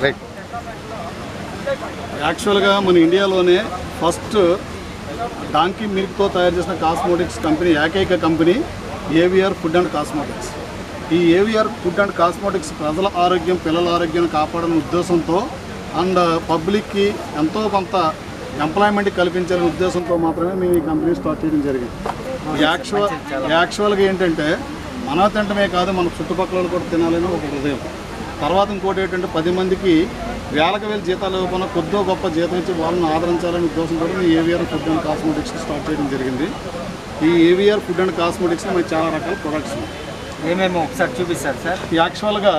Right. యాక్చువల్గా మన ఇండియాలోనే ఫస్ట్ డాంకీ మిల్క్తో తయారు చేసిన కాస్మోటిక్స్ కంపెనీ, ఏకైక company AVR food and cosmetics. ఈ ఏవిఆర్ ఫుడ్ అండ్ కాస్మోటిక్స్ ప్రజల ఆరోగ్యం, పిల్లల ఆరోగ్యాన్ని కాపాడని ఉద్దేశంతో అండ్ పబ్లిక్కి ఎంతో కొంత ఎంప్లాయ్మెంట్ కల్పించాలనే ఉద్దేశంతో మాత్రమే మేము ఈ కంపెనీ స్టార్ట్ చేయడం జరిగింది. యాక్చువల్గా ఏంటంటే మన తినటమే కాదు, మన చుట్టుపక్కల కూడా తినాలని ఒక హృదయం. తర్వాత ఇంకోటి ఏంటంటే 10 మందికి వేలకు వేల జీతాలు ఇవ్వకుండా కొద్దో గొప్ప జీతం ఇచ్చి వాళ్ళని ఆదరించాలనే ఉద్దేశంతో ఈ AVR food and cosmetics start చేయడం జరిగింది. ఈ ఏవిఆర్ ఫుడ్ అండ్ కాస్మోటిక్స్లో మనకి చాలా రకాల ప్రొడక్ట్స్ ఉన్నాయి. ఏమేమో ఒకసారి చూపిస్తారు సార్? యాక్చువల్గా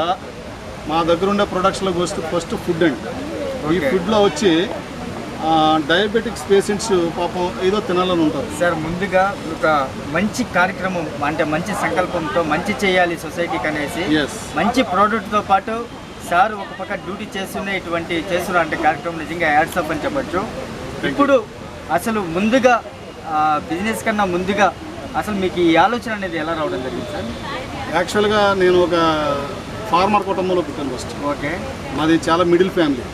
మా దగ్గర ఉండే ప్రొడక్ట్స్లోకి వస్తే ఫస్ట్ ఫుడ్ అండి. ఈ ఫుడ్లో వచ్చి డయాబెటిక్స్ పేషెంట్స్ పాపం ఏదో తినాలని ఉంటారు సార్. ముందుగా ఒక మంచి కార్యక్రమం, అంటే మంచి సంకల్పంతో మంచి చేయాలి సొసైటీకి అనేసి మంచి ప్రోడక్ట్తో పాటు సార్ ఒక పక్క డ్యూటీ చేస్తున్న అంటే కార్యక్రమం నిజంగా యాడ్స్ అప్ అని చెప్పచ్చు. ఇప్పుడు అసలు ముందుగా బిజినెస్ కన్నా ముందుగా అసలు మీకు ఈ ఆలోచన అనేది ఎలా రావడం జరిగింది సార్? యాక్చువల్గా నేను ఒక ఫార్మర్ కుటుంబంలో పుట్టాను ఫస్ట్. ఓకే. మాది చాలా మిడిల్ ఫ్యామిలీ.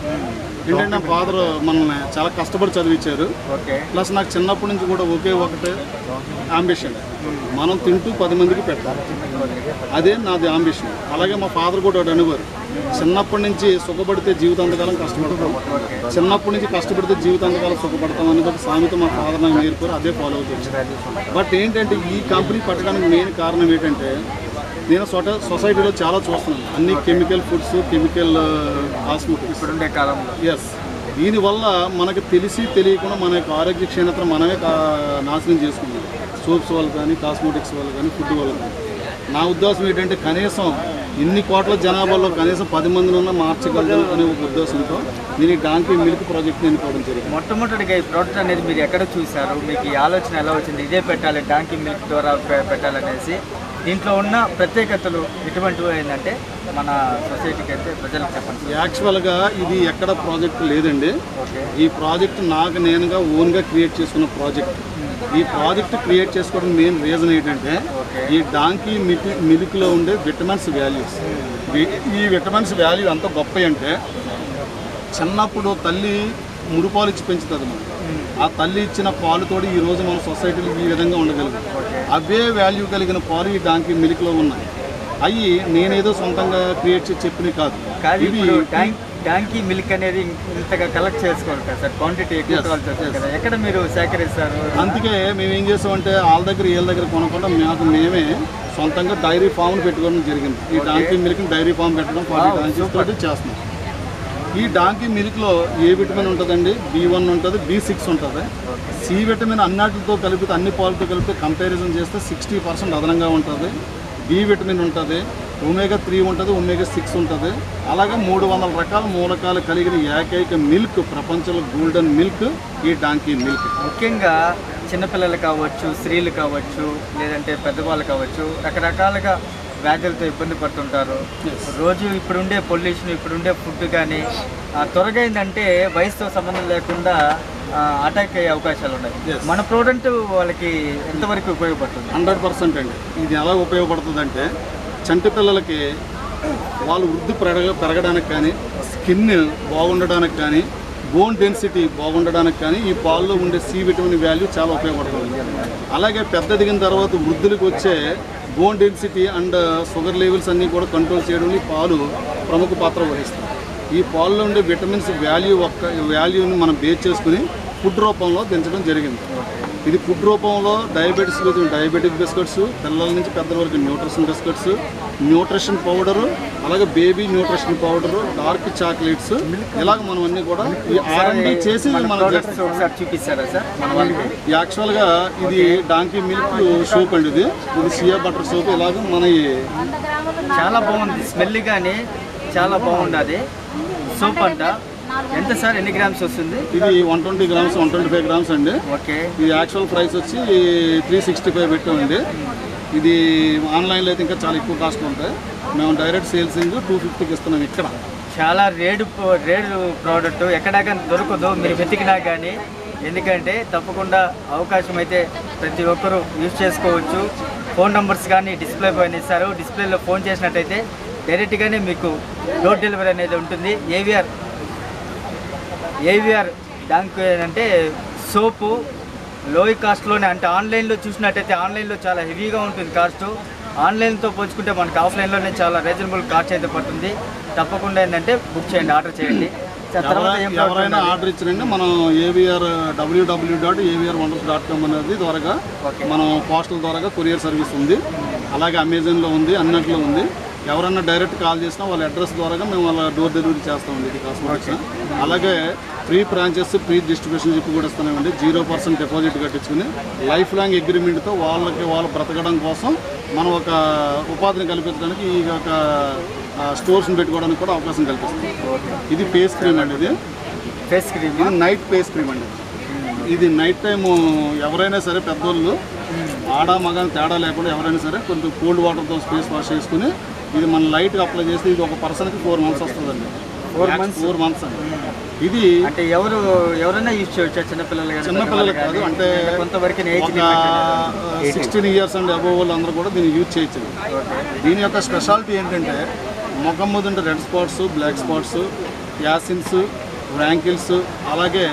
ఏంటంటే నా ఫాదర్ మనల్ని చాలా కష్టపడి చదివించారు. ప్లస్ నాకు చిన్నప్పటి నుంచి కూడా ఒకటే అంబిషన్, మనం తింటూ 10 మందికి పెట్టాలి, అదే నాది అంబిషన్. అలాగే మా ఫాదర్ కూడా ఒకటి అనేవారు, చిన్నప్పటి నుంచి సుఖపడితే జీవితాంతకాలం కష్టపడతాం, చిన్నప్పటి నుంచి కష్టపడితే జీవితాంతకాలం సుఖపడతాం అనేది ఒక సామెత మా ఫాదర్ నాకు నేర్పారు, అదే ఫాలో అవుతుంది. బట్ ఏంటంటే ఈ కంపెనీ పెట్టడానికి మెయిన్ కారణం ఏంటంటే నేను సొసైటీలో చాలా చూస్తున్నాను, అన్ని కెమికల్ ఫుడ్స్, కెమికల్ కాస్మెటిక్స్ ఉండే కాలంలో. ఎస్, దీనివల్ల మనకు తెలియకుండా మన యొక్క ఆరోగ్య క్షీణతను మనమే నాశనం చేసుకున్నాం. సోప్స్ వల్ల కానీ, కాస్మెటిక్స్ వల్ల కానీ, ఫుడ్ వల్ల కానీ. నా ఉద్దేశం ఏంటంటే కనీసం ఇన్ని కోట్ల జనాభాలో కనీసం 10 మందినన్నా మార్చగలరు అనే ఒక ఉద్దేశంతో నేను ఈ డాంకీ మిల్క్ ప్రాజెక్ట్ని ఎన్నుకోవడం జరిగింది. మొట్టమొదటిగా ఈ ప్రోడక్ట్ అనేది మీరు ఎక్కడ చూశారు? మీకు ఈ ఆలోచన ఎలా వచ్చింది? ఇదే పెట్టాలి, డాంకీ మిల్క్ ద్వారా పెట్టాలనేసి. దీంట్లో ఉన్న ప్రత్యేకతలు ఎటువంటివి ఏంటంటే మన సొసైటీకి అయితే ప్రజలకు చెప్పండి. యాక్చువల్గా ఇది ఎక్కడ ప్రాజెక్ట్ లేదండి. ఈ ప్రాజెక్ట్ నాకు నేనుగా ఓన్గా క్రియేట్ చేసుకున్న ప్రాజెక్ట్. ఈ ప్రాజెక్ట్ క్రియేట్ చేసుకోవడం మెయిన్ రీజన్ ఏంటంటే ఈ డాంకీ మిల్క్లో ఉండే విటమిన్స్ వాల్యూస్. ఈ విటమిన్స్ వాల్యూ ఎంత గొప్ప అంటే చిన్నప్పుడు తల్లి మురుపాలు ఇచ్చి పెంచుతుంది మనం, ఆ తల్లి ఇచ్చిన పాలుతోటి ఈరోజు మన సొసైటీలో ఈ విధంగా ఉండగలుగుతాం. అవే వాల్యూ కలిగిన పాలు ఈ డాంకీ మిల్క్లో ఉన్నాయి. అవి నేనేదో సొంతంగా క్రియేట్ చేసి చెప్పినవి కాదు. డాంకీ మిల్క్ అనేది ఇంతగా కలెక్ట్ చేసుకోవాలి కదా సార్, క్వాంటిటీ ఎక్కువ కదా, ఎక్కడ మీరు సేకరిస్తారు? అందుకే మేము ఏం చేస్తామంటే వాళ్ళ దగ్గర వీళ్ళ దగ్గర కొనకుండా మేమే సొంతంగా డైరీ ఫామ్ని పెట్టుకోవడం జరిగింది. ఈ డాంకీ మిల్క్ని డైరీ ఫామ్ పెట్టడం 40 తోటి చేస్తున్నాం. ఈ డాంకీ మిల్క్లో ఏ విటమిన్ ఉంటుందండి? B1 ఉంటుంది, B6 ఉంటుంది. సి విటమిన్ అన్నిటితో కలిపితే, అన్ని పాలతో కలిపితే కంపారిజన్ చేస్తే 60% అదనంగా ఉంటుంది. బి విటమిన్ ఉంటుంది, ఒమేగా 3 ఉంటుంది, ఒమేగా 6 ఉంటుంది. అలాగే 300 రకాల మూలకాలు కలిగిన ఏకైక మిల్క్ ప్రపంచంలో గోల్డెన్ మిల్క్ ఈ డాంకీ మిల్క్. ముఖ్యంగా చిన్నపిల్లలు కావచ్చు, స్త్రీలు కావచ్చు, లేదంటే పెద్దవాళ్ళు కావచ్చు, రకరకాలుగా వ్యాధులతో ఇబ్బంది పడుతుంటారు. రోజు ఇప్పుడుండే పొల్యూషన్, ఇప్పుడుండే ఫుడ్ కానీ త్వరగా ఏంటంటే వయసుతో సంబంధం లేకుండా అటాక్ అయ్యే అవకాశాలు ఉన్నాయి. మన ప్రోడక్ట్ వాళ్ళకి ఎంతవరకు ఉపయోగపడుతుంది? 100% అండి. ఇది ఎలా ఉపయోగపడుతుందంటే చంటి పిల్లలకి వాళ్ళు వృద్ధి పెరగడానికి కానీ, స్కిన్ బాగుండడానికి కానీ, బోన్ డెన్సిటీ బాగుండడానికి కానీ ఈ పాల్లో ఉండే సి విటమిన్ వాల్యూ చాలా ఉపయోగపడుతుంది. అలాగే పెద్ద దిగిన తర్వాత వృద్ధులకు వచ్చే bone density and sugar levels అన్నీ కూడా కంట్రోల్ చేయడంలో ఈ పాలు ప్రముఖ పాత్ర వహిస్తుంది. ఈ పాల్లో ఉండే విటమిన్స్ వాల్యూని మనం బేస్ చేసుకుని ఫుడ్ రూపంలో పెంచడం జరిగింది. ఇది ఫుడ్ రూపంలో డయాబెటిక్ బిస్కెట్స్, పిల్లల నుంచి పెద్దల వరకు న్యూట్రిషన్ బిస్కెట్స్, న్యూట్రిషన్ పౌడరు, అలాగే baby nutrition powder, dark chocolates, ఇలాగ మనం అన్నీ కూడా ఈ R&D చేసి మనం చూపిస్తారా సార్? యాక్చువల్గా ఇది డాంకీ మిల్క్ సోప్ అండి. ఇది షియా బటర్ సోప్. ఇలాగ మన చాలా బాగుంది, స్మెల్ కానీ చాలా బాగుంది. సోప్ అంట ఎంత సార్? ఎన్ని గ్రామ్స్ వస్తుంది? ఇది 120 గ్రామ్స్, 125 గ్రామ్స్ అండి. ఓకే. ఇది యాక్చువల్ ప్రైస్ వచ్చి 365 పెట్టామండి. ఇది ఆన్లైన్లో అయితే ఇంకా చాలా ఎక్కువ కాస్ట్ ఉంటాయి. మేము డైరెక్ట్ సేల్సింగ్ 250కి ఇస్తున్నాం. ఇక్కడ చాలా రేడు ప్రోడక్ట్ ఎక్కడా కానీ దొరకదు మీరు వెతికినా కానీ. ఎందుకంటే తప్పకుండా అవకాశం అయితే ప్రతి ఒక్కరూ యూజ్ చేసుకోవచ్చు. ఫోన్ నెంబర్స్ కానీ డిస్ప్లే పైన ఇస్తారు. డిస్ప్లేలో ఫోన్ చేసినట్టయితే డైరెక్ట్గానే మీకు డోర్ డెలివరీ అనేది ఉంటుంది. ఏవిఆర్ దానికి ఏంటంటే సోపు లో కాస్ట్లోనే, అంటే ఆన్లైన్లో చూసినట్టయితే ఆన్లైన్లో చాలా హెవీగా ఉంటుంది కాస్ట్. ఆన్లైన్తో పోల్చుకుంటే మనకు ఆఫ్లైన్లోనే చాలా రీజనబుల్ కాస్ట్ అయితే పడుతుంది. తప్పకుండా ఏంటంటే బుక్ చేయండి, ఆర్డర్ చేయండి. ఎవరైనా ఆర్డర్ ఇచ్చినండి మనం www.avr.com అనేది ద్వారా మనం పోస్టల్ ద్వారా కొరియర్ సర్వీస్ ఉంది. అలాగే అమెజాన్లో ఉంది, అన్నింటిలో ఉంది. ఎవరన్నా డైరెక్ట్ కాల్ చేసినా వాళ్ళ అడ్రస్ ద్వారా మేము వాళ్ళ డోర్ డెలివరీ చేస్తామండి ఇది కాస్మెటిక్స్. అలాగే ఫ్రీ బ్రాంచెస్, ఫ్రీ డిస్ట్రిబ్యూషన్ చెప్పి కూడా ఇస్తున్నామండి. 0% డిపాజిట్ కట్టించుకుని లైఫ్ లాంగ్ అగ్రిమెంట్తో వాళ్ళు బ్రతకడం కోసం మనం ఒక ఉపాధిని కల్పించడానికి ఈ యొక్క స్టోర్స్ని పెట్టుకోవడానికి కూడా అవకాశం కల్పిస్తుంది. ఇది ఫేస్ క్రీమ్ అండి, ఇది ఫేస్ క్రీమ్, ఇది నైట్ ఫేస్ క్రీమ్ అండి. ఇది నైట్ టైము ఎవరైనా సరే పెద్దోళ్ళు ఆడ మగ తేడా లేకుండా ఎవరైనా సరే కొంచెం కోల్డ్ వాటర్తో ఫేస్ వాష్ చేసుకుని ఇది మన లైట్గా అప్లై చేస్తే ఇది ఒక పర్సన్కి 4 months వస్తుందండి. 4 months అండి. ఇది అంటే ఎవరైనా యూజ్ చేయొచ్చు, చిన్నపిల్లలు కాదు, అంటే కొంతవరకు 16 years అండ్ అబోవ్ వాళ్ళు అందరూ కూడా దీన్ని యూజ్ చేయొచ్చు. దీని యొక్క స్పెషాలిటీ ఏంటంటే ముఖం మీద ఉంటే రెడ్ స్పాట్స్, బ్లాక్ స్పాట్స్, యాసిన్స్, వ్రాంకిల్స్, అలాగే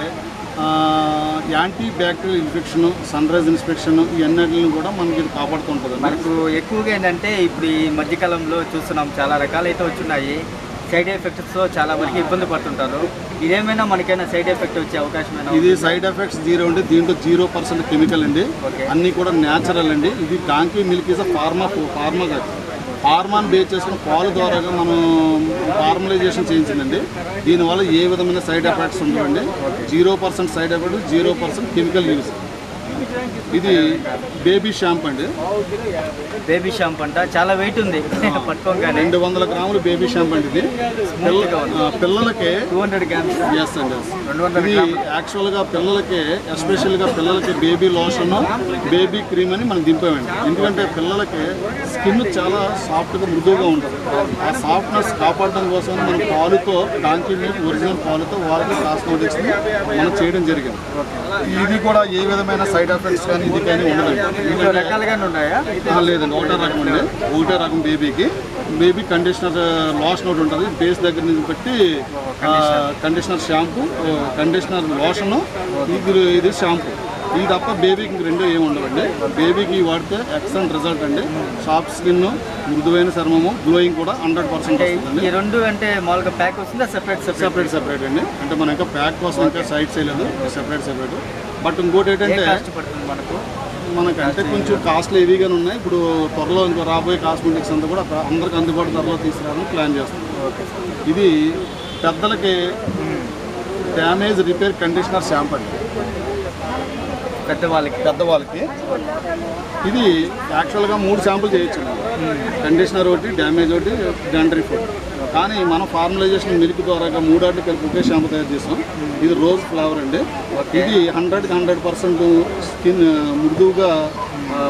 anti bacterial infection, sun rise inspection, ఇవన్నిటిని కూడా మనకి ఇది కాపాడుతుంటుంది. మనకు ఎక్కువగా ఏంటంటే ఇప్పుడు ఈ మధ్యకాలంలో చూస్తున్నాం చాలా రకాలైతే వచ్చున్నాయి. సైడ్ ఎఫెక్ట్స్తో చాలా వరకు ఇబ్బంది పడుతుంటారు. ఇదేమైనా మనకైనా సైడ్ ఎఫెక్ట్ వచ్చే అవకాశం? ఇది సైడ్ ఎఫెక్ట్స్ 0 అండి. దీంట్లో 0% కెమికల్ అండి, అన్నీ కూడా న్యాచురల్ అండి. ఇది donkey milk is Farman base చేసుకున్న పాలు ద్వారా మనం ఫార్మలైజేషన్ చేయించిందండి. దీనివల్ల ఏ విధమైన సైడ్ ఎఫెక్ట్స్ ఉండవండి. 0% సైడ్ ఎఫెక్ట్, 0% కెమికల్ యూజ్. ఇది బేబీ షాంపూ అండి. బేబీ షాంపూ అంట, చాలా వెయిట్ ఉంది పట్టుకోగానే. 200 grams బేబీ షాంపూ అండి. ఇది పిల్లలకి 200 grams. ఎస్ అండి. ఇది యాక్చువల్గా పిల్లలకి, ఎస్పెషల్గా పిల్లలకి బేబీ లోషన్, బేబీ క్రీమ్ అని మనం దింపామండి. ఎందుకంటే పిల్లలకి స్కిన్ చాలా సాఫ్ట్గా మృదువుగా ఉంటుంది. ఆ సాఫ్ట్నెస్ కాపాడడం కోసం మనం పాలుతో, డాంకీ మిల్క్ ఒరిజినల్ పాలుతో వాళ్ళకి కాస్మెటిక్స్ని మనం చేయడం జరిగింది. ఇది కూడా ఏ విధమైన సైడ్ ఎఫెక్ట్స్ కానీ ఇది కానీ ఉండదండి. రకాలుగానే ఉన్నాయా? లేదండి, ఒకటే రకం అండి. ఒకటే రకం బేబీకి. బేబీ కండిషనర్ లోషన్ ఒకటి ఉంటుంది, బేస్ దగ్గర నుంచి పెట్టి కండిషనర్ షాంపూ, కండిషనర్ లోషను, ఇది షాంపూ. ఇది తప్ప బేబీకి ఇంక 2 ఏమి ఉండవండి. బేబీకి వాడితే ఎక్సలెంట్ రిజల్ట్ అండి. సాఫ్ట్ స్కిన్, మృదువైన చర్మము, గ్లోయింగ్ కూడా 100% వస్తుంది. ఈ 2 అంటే మామూలుగా ప్యాక్ వస్తుందా? సెపరేట్ అండి. అంటే మనం ఇంకా ప్యాక్ కోసం ఇంకా సైడ్ చేయలేదు, సెపరేట్. బట్ ఇంకోటి ఏంటంటే మనకంటే కొంచెం కాస్ట్లు హెవీగానే ఉన్నాయి. ఇప్పుడు త్వరలో ఇంకో రాబోయే కాస్మెటిక్స్ అంతా కూడా అందరికి అందుబాటు ధరలో తీసుకురావాలని ప్లాన్ చేస్తున్నాం. ఇది పెద్దలకి డ్యామేజ్ రిపేర్ కండిషనర్ షాంపూ అండి. పెద్దవాళ్ళకి ఇది యాక్చువల్గా 3 శాంపుల్ చేయొచ్చు. కండిషనర్ ఒకటి, డ్యామేజ్ ఒకటి, డాండ్రఫ్ ఒకటి. కానీ మనం ఫార్మలైజేషన్ మిల్క్ ద్వారా 3 ఆటలు కలిపి ఒకే షాంపూ తయారు చేస్తాం. ఇది రోజ్ ఫ్లేవర్ అండి. ఇది 100% స్కిన్ మృదువుగా,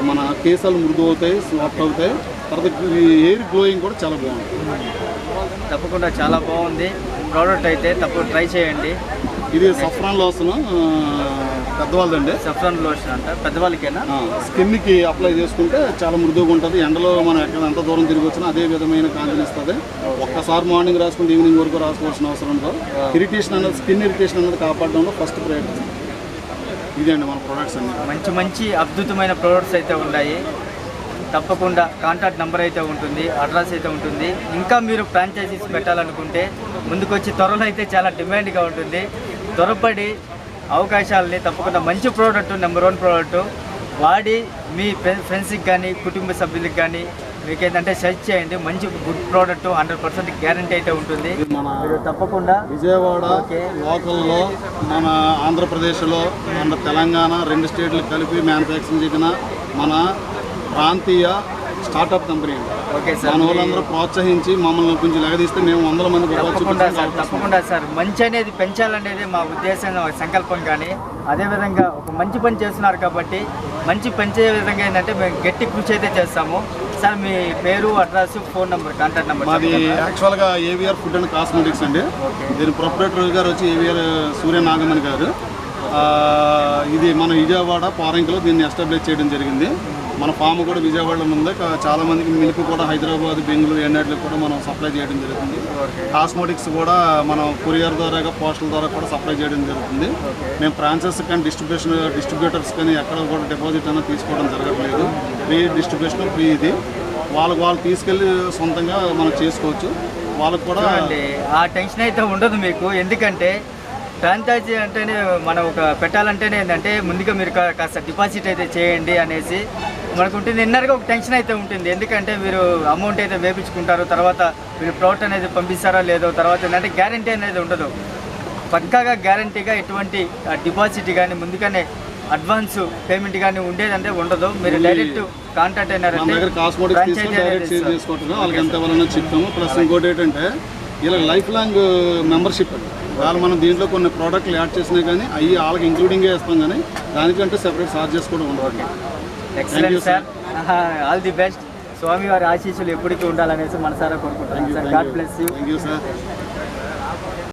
మన కేశాలు మృదువు అవుతాయి, సాఫ్ట్ అవుతాయి. తర్వాత హెయిర్ గ్లోయింగ్ కూడా చాలా బాగుంటుంది. తప్పకుండా చాలా బాగుంది ప్రోడక్ట్ అయితే, తప్పకుండా ట్రై చేయండి. ఇది సఫ్రాన్ లోషన్ పెద్దవాళ్ళదండి. సఫ్రాన్ లోషన్ అంట పెద్దవాళ్ళకేనా? స్కిన్కి అప్లై చేసుకుంటే చాలా మృదువుగా ఉంటుంది. ఎండలో మనం ఎంత దూరం తిరిగి వచ్చినా అదే విధమైన కాంతిని ఇస్తుంది. ఒక్కసారి మార్నింగ్ రాసుకుంటే ఈవినింగ్ వరకు రాసుకోవాల్సిన అవసరం ఉండదు. ఇరిటేషన్ అనేది, స్కిన్ ఇరిటేషన్ అనేది కాపాడడంలో ఫస్ట్ ప్రయారిటీ ఇదండి మన ప్రొడక్ట్స్ అన్ని. మంచి అద్భుతమైన ప్రొడక్ట్స్ అయితే ఉన్నాయి. తప్పకుండా కాంటాక్ట్ నెంబర్ అయితే ఉంటుంది, అడ్రస్ అయితే ఉంటుంది. ఇంకా మీరు ఫ్రాంచైజీస్ పెట్టాలనుకుంటే ముందుకొచ్చి త్వరలో అయితే చాలా డిమాండ్గా ఉంటుంది. త్వరపడి అవకాశాలని తప్పకుండా మంచి ప్రోడక్ట్, నెంబర్ 1 ప్రోడక్ట్ వాడి మీ ఫ్రెండ్స్కి కానీ కుటుంబ సభ్యులకి కానీ మీకు ఏంటంటే సెర్చ్ చేయండి. మంచి గుడ్ ప్రోడక్ట్ 100% గ్యారంటీ అయితే ఉంటుంది. మీరు తప్పకుండా విజయవాడ లోకల్లో, మన ఆంధ్రప్రదేశ్లో, మన తెలంగాణ 2 స్టేట్లు కలిపి మ్యానుఫ్యాక్చరింగ్ చేసిన మన ప్రాంతీయ స్టార్టప్ కంపెనీ అండి. ఓకే సార్, మన వాళ్ళందరూ ప్రోత్సహించి మమ్మల్ని కొంచెం లెగదీస్తే మేము 100 మందికి తప్పకుండా సార్ మంచి అనేది పెంచాలనేది మా ఉద్దేశం, సంకల్పం. కానీ అదేవిధంగా ఒక మంచి పని చేస్తున్నారు కాబట్టి మంచి పెంచే విధంగా ఏంటంటే మేము గట్టి కృషి అయితే చేస్తాము. సార్ మీ పేరు, address, phone number, contact number? మాది యాక్చువల్గా ఏవిఆర్ ఫుడ్ అండ్ కాస్మెటిక్స్ అండి. దీని ప్రొపరేటర్ గారు వచ్చి ఏవిఆర్ సూర్య నాగమణి గారు. ఇది మన విజయవాడ పారంకిలో దీన్ని ఎస్టాబ్లిష్ చేయడం జరిగింది. మన ఫామ్ కూడా విజయవాడలో ఉంది. చాలా మందికి మిల్క్ కూడా హైదరాబాద్, బెంగళూరు ఎన్నట్లకు కూడా మనం సప్లై చేయడం జరుగుతుంది. కాస్మోటిక్స్ కూడా మనం కొరియర్ ద్వారా, పోస్టల్ ద్వారా కూడా సప్లై చేయడం జరుగుతుంది. మేము ఫ్రాంచైజ్ కానీ డిస్ట్రిబ్యూటర్స్ కానీ ఎక్కడ కూడా డిపాజిట్ అనేది తీసుకోవడం జరగట్లేదు. ఫ్రీ డిస్ట్రిబ్యూషన్, ఫ్రీ ఇది. వాళ్ళు తీసుకెళ్ళి సొంతంగా మనం చేసుకోవచ్చు. వాళ్ళకు కూడా ఆ టెన్షన్ అయితే ఉండదు మీకు. ఎందుకంటే ఫ్రాంచైజీ అంటేనే మనం ఒక పెట్టాలంటేనే ఏంటంటే ముందుగా మీరు కాస్త డిపాజిట్ అయితే చేయండి అనేసి మనకు ఉంటుంది. ఇన్నర్గా ఒక టెన్షన్ అయితే ఉంటుంది. ఎందుకంటే మీరు అమౌంట్ అయితే వేపించుకుంటారు, తర్వాత మీరు ప్రోడక్ట్ అనేది పంపిస్తారో లేదో, తర్వాత ఏంటంటే గ్యారంటీ అనేది ఉండదు. పక్కాగా గ్యారంటీగా ఎటువంటి డిపాజిట్ కానీ ముందుగానే అడ్వాన్స్ పేమెంట్ కానీ ఉండేదంటే ఉండదు. మీరు డైరెక్ట్ కాంటాక్ట్ అయినారంటే వాళ్ళకి ఎంత ఇవ్వాలన్నా చెప్తాము. ప్లస్ ఇంకోటి ఏంటంటే ఇలా లైఫ్ లాంగ్ మెంబర్షిప్. వాళ్ళు మనం దీంట్లో కొన్ని ప్రోడక్ట్లు యాడ్ చేసినా కానీ అవి వాళ్ళకి ఇంక్లూడింగే ఇస్తాం, కానీ దానికంటే సెపరేట్ చార్జెస్ కూడా ఉండవు. Excellent sir, all the best. స్వామి వారి ఆశీస్సులు ఎప్పటికీ ఉండాలనేసి మనసారా కోరుకుంటున్నాను sir. God bless you. Thank you sir.